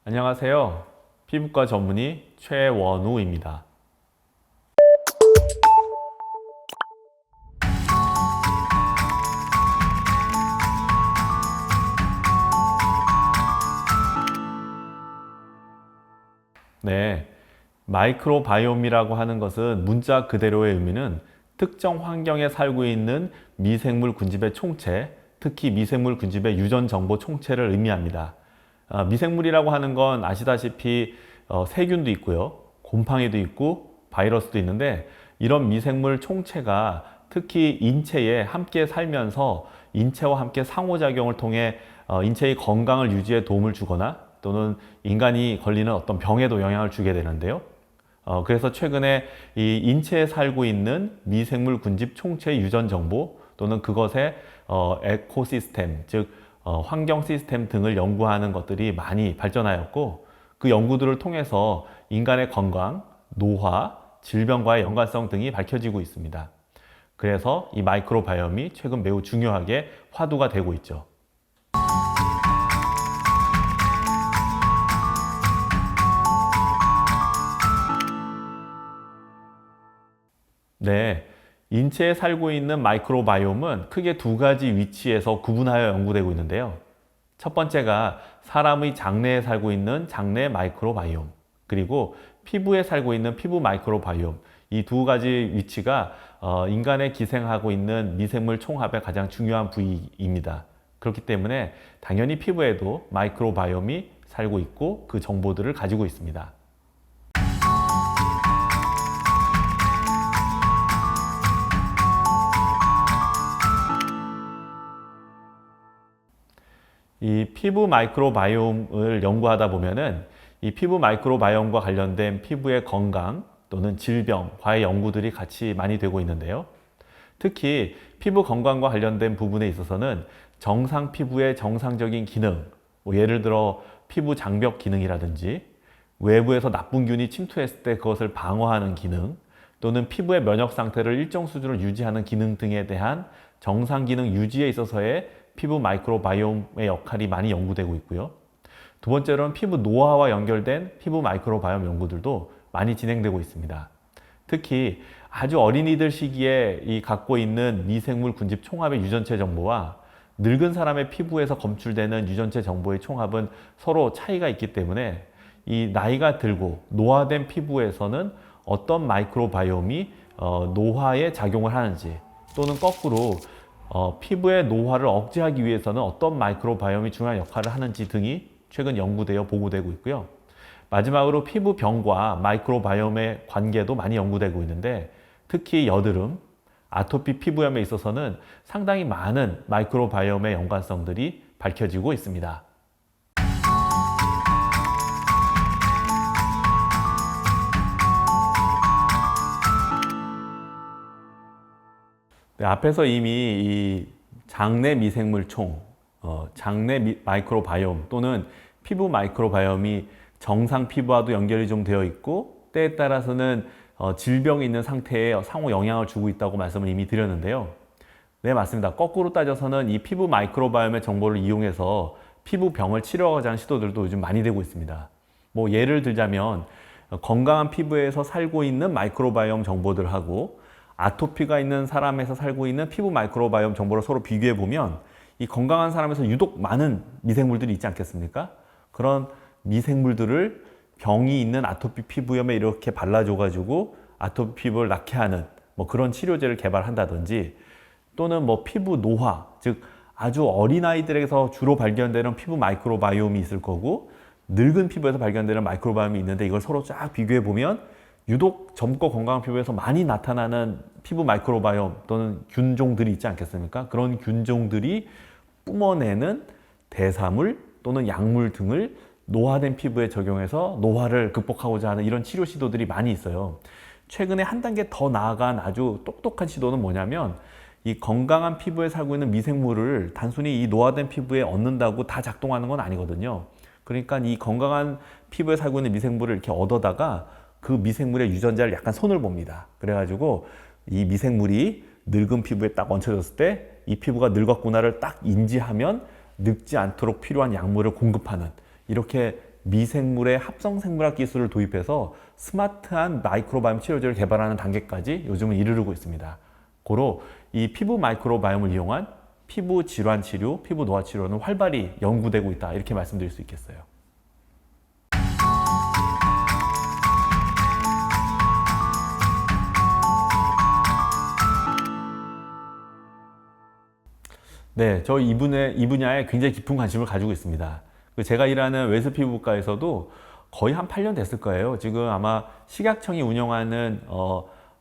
안녕하세요. 피부과 전문의 최원우입니다. 네, 마이크로바이옴이라고 하는 것은 문자 그대로의 의미는 특정 환경에 살고 있는 미생물 군집의 총체, 특히 미생물 군집의 유전 정보 총체를 의미합니다. 미생물이라고 하는 건 아시다시피 세균도 있고요, 곰팡이도 있고 바이러스도 있는데, 이런 미생물 총체가 특히 인체에 함께 살면서 인체와 함께 상호작용을 통해 인체의 건강을 유지에 도움을 주거나 또는 인간이 걸리는 어떤 병에도 영향을 주게 되는데요. 그래서 최근에 이 인체에 살고 있는 미생물 군집 총체의 유전 정보 또는 그것의 에코시스템, 즉 환경 시스템 등을 연구하는 것들이 많이 발전하였고, 그 연구들을 통해서 인간의 건강, 노화, 질병과의 연관성 등이 밝혀지고 있습니다. 그래서 이 마이크로바이옴이 최근 매우 중요하게 화두가 되고 있죠. 네, 인체에 살고 있는 마이크로바이옴은 크게 두 가지 위치에서 구분하여 연구되고 있는데요. 첫 번째가 사람의 장내에 살고 있는 장내 마이크로바이옴, 그리고 피부에 살고 있는 피부 마이크로바이옴, 이 두 가지 위치가 인간에 기생하고 있는 미생물 총합의 가장 중요한 부위입니다. 그렇기 때문에 당연히 피부에도 마이크로바이옴이 살고 있고 그 정보들을 가지고 있습니다. 이 피부 마이크로바이옴을 연구하다 보면은 이 피부 마이크로바이옴과 관련된 피부의 건강 또는 질병과의 연구들이 같이 많이 되고 있는데요. 특히 피부 건강과 관련된 부분에 있어서는 정상 피부의 정상적인 기능, 뭐 예를 들어 피부 장벽 기능이라든지 외부에서 나쁜 균이 침투했을 때 그것을 방어하는 기능, 또는 피부의 면역 상태를 일정 수준으로 유지하는 기능 등에 대한 정상 기능 유지에 있어서의 피부 마이크로바이옴의 역할이 많이 연구되고 있고요. 두 번째로는 피부 노화와 연결된 피부 마이크로바이옴 연구들도 많이 진행되고 있습니다. 특히 아주 어린이들 시기에 이 갖고 있는 미생물 군집 총합의 유전체 정보와 늙은 사람의 피부에서 검출되는 유전체 정보의 총합은 서로 차이가 있기 때문에 이 나이가 들고 노화된 피부에서는 어떤 마이크로바이옴이 노화에 작용을 하는지, 또는 거꾸로 피부의 노화를 억제하기 위해서는 어떤 마이크로바이옴이 중요한 역할을 하는지 등이 최근 연구되어 보고되고 있고요. 마지막으로 피부병과 마이크로바이옴의 관계도 많이 연구되고 있는데, 특히 여드름, 아토피 피부염에 있어서는 상당히 많은 마이크로바이옴의 연관성들이 밝혀지고 있습니다. 네, 앞에서 이미 이 장내 미생물총, 장내 마이크로바이옴 또는 피부 마이크로바이옴이 정상 피부와도 연결이 좀 되어 있고, 때에 따라서는 질병이 있는 상태에 상호 영향을 주고 있다고 말씀을 이미 드렸는데요. 네, 맞습니다. 거꾸로 따져서는 이 피부 마이크로바이옴의 정보를 이용해서 피부병을 치료하자는 시도들도 요즘 많이 되고 있습니다. 뭐 예를 들자면 건강한 피부에서 살고 있는 마이크로바이옴 정보들하고 아토피가 있는 사람에서 살고 있는 피부 마이크로바이옴 정보를 서로 비교해 보면 이 건강한 사람에서 유독 많은 미생물들이 있지 않겠습니까? 그런 미생물들을 병이 있는 아토피 피부염에 이렇게 발라줘 가지고 아토피 피부를 낫게 하는 뭐 그런 치료제를 개발한다든지, 또는 뭐 피부 노화, 즉 아주 어린 아이들에게서 주로 발견되는 피부 마이크로바이옴이 있을 거고, 늙은 피부에서 발견되는 마이크로바이옴이 있는데, 이걸 서로 쫙 비교해 보면 유독 젊고 건강한 피부에서 많이 나타나는 피부 마이크로바이옴 또는 균종들이 있지 않겠습니까? 그런 균종들이 뿜어내는 대사물 또는 약물 등을 노화된 피부에 적용해서 노화를 극복하고자 하는 이런 치료 시도들이 많이 있어요. 최근에 한 단계 더 나아간 아주 똑똑한 시도는 뭐냐면, 이 건강한 피부에 살고 있는 미생물을 단순히 이 노화된 피부에 얻는다고 다 작동하는 건 아니거든요. 그러니까 이 건강한 피부에 살고 있는 미생물을 이렇게 얻어다가 그 미생물의 유전자를 약간 손을 봅니다. 그래가지고 이 미생물이 늙은 피부에 딱 얹혀졌을 때 이 피부가 늙었구나를 딱 인지하면 늙지 않도록 필요한 약물을 공급하는, 이렇게 미생물의 합성생물학 기술을 도입해서 스마트한 마이크로바이옴 치료제를 개발하는 단계까지 요즘은 이르르고 있습니다. 고로 이 피부 마이크로바이옴을 이용한 피부 질환 치료, 피부 노화 치료는 활발히 연구되고 있다, 이렇게 말씀드릴 수 있겠어요. 네, 저 이 분야에 굉장히 깊은 관심을 가지고 있습니다. 제가 일하는 웨스 피부과에서도 거의 한 8년 됐을 거예요. 지금 아마 식약청이 운영하는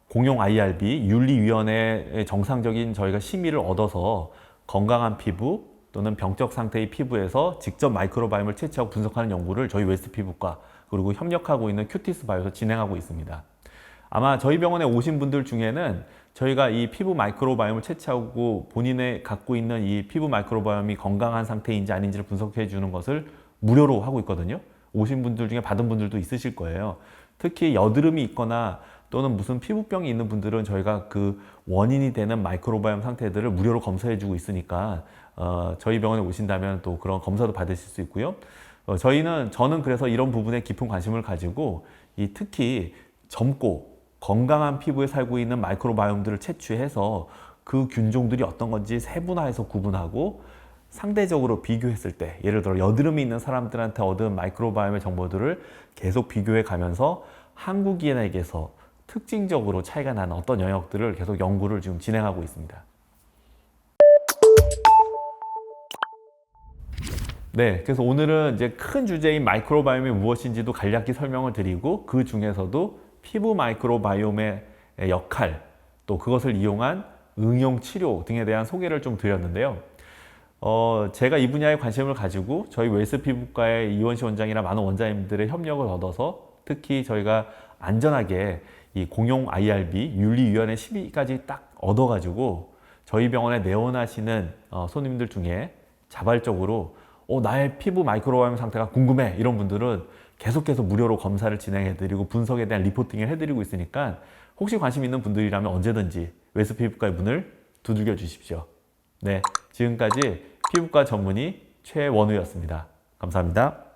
공용 IRB 윤리위원회의 정상적인 저희가 심의를 얻어서 건강한 피부 또는 병적 상태의 피부에서 직접 마이크로바이옴을 채취하고 분석하는 연구를 저희 웨스 피부과 그리고 협력하고 있는 큐티스 바이오에서 진행하고 있습니다. 아마 저희 병원에 오신 분들 중에는 저희가 이 피부 마이크로바이옴을 채취하고 본인의 갖고 있는 이 피부 마이크로바이옴이 건강한 상태인지 아닌지를 분석해 주는 것을 무료로 하고 있거든요. 오신 분들 중에 받은 분들도 있으실 거예요. 특히 여드름이 있거나 또는 무슨 피부병이 있는 분들은 저희가 그 원인이 되는 마이크로바이옴 상태들을 무료로 검사해 주고 있으니까 저희 병원에 오신다면 또 그런 검사도 받으실 수 있고요. 저는 그래서 이런 부분에 깊은 관심을 가지고 특히 젊고 건강한 피부에 살고 있는 마이크로바이옴들을 채취해서 그 균종들이 어떤 건지 세분화해서 구분하고 상대적으로 비교했을 때, 예를 들어 여드름이 있는 사람들한테 얻은 마이크로바이옴의 정보들을 계속 비교해 가면서 한국인에게서 특징적으로 차이가 나는 어떤 영역들을 계속 연구를 지금 진행하고 있습니다. 네, 그래서 오늘은 이제 큰 주제인 마이크로바이옴이 무엇인지도 간략히 설명을 드리고, 그 중에서도 피부 마이크로바이옴의 역할, 또 그것을 이용한 응용 치료 등에 대한 소개를 좀 드렸는데요. 제가 이 분야에 관심을 가지고 저희 웨스 피부과의 이원시 원장이나 많은 원장님들의 협력을 얻어서 특히 저희가 안전하게 이 공용 IRB 윤리위원회 심의까지 딱 얻어가지고 저희 병원에 내원하시는 손님들 중에 자발적으로 나의 피부 마이크로바이옴 상태가 궁금해, 이런 분들은 계속해서 무료로 검사를 진행해드리고 분석에 대한 리포팅을 해드리고 있으니까 혹시 관심 있는 분들이라면 언제든지 웨스 피부과의 문을 두들겨 주십시오. 네, 지금까지 피부과 전문의 최원우였습니다. 감사합니다.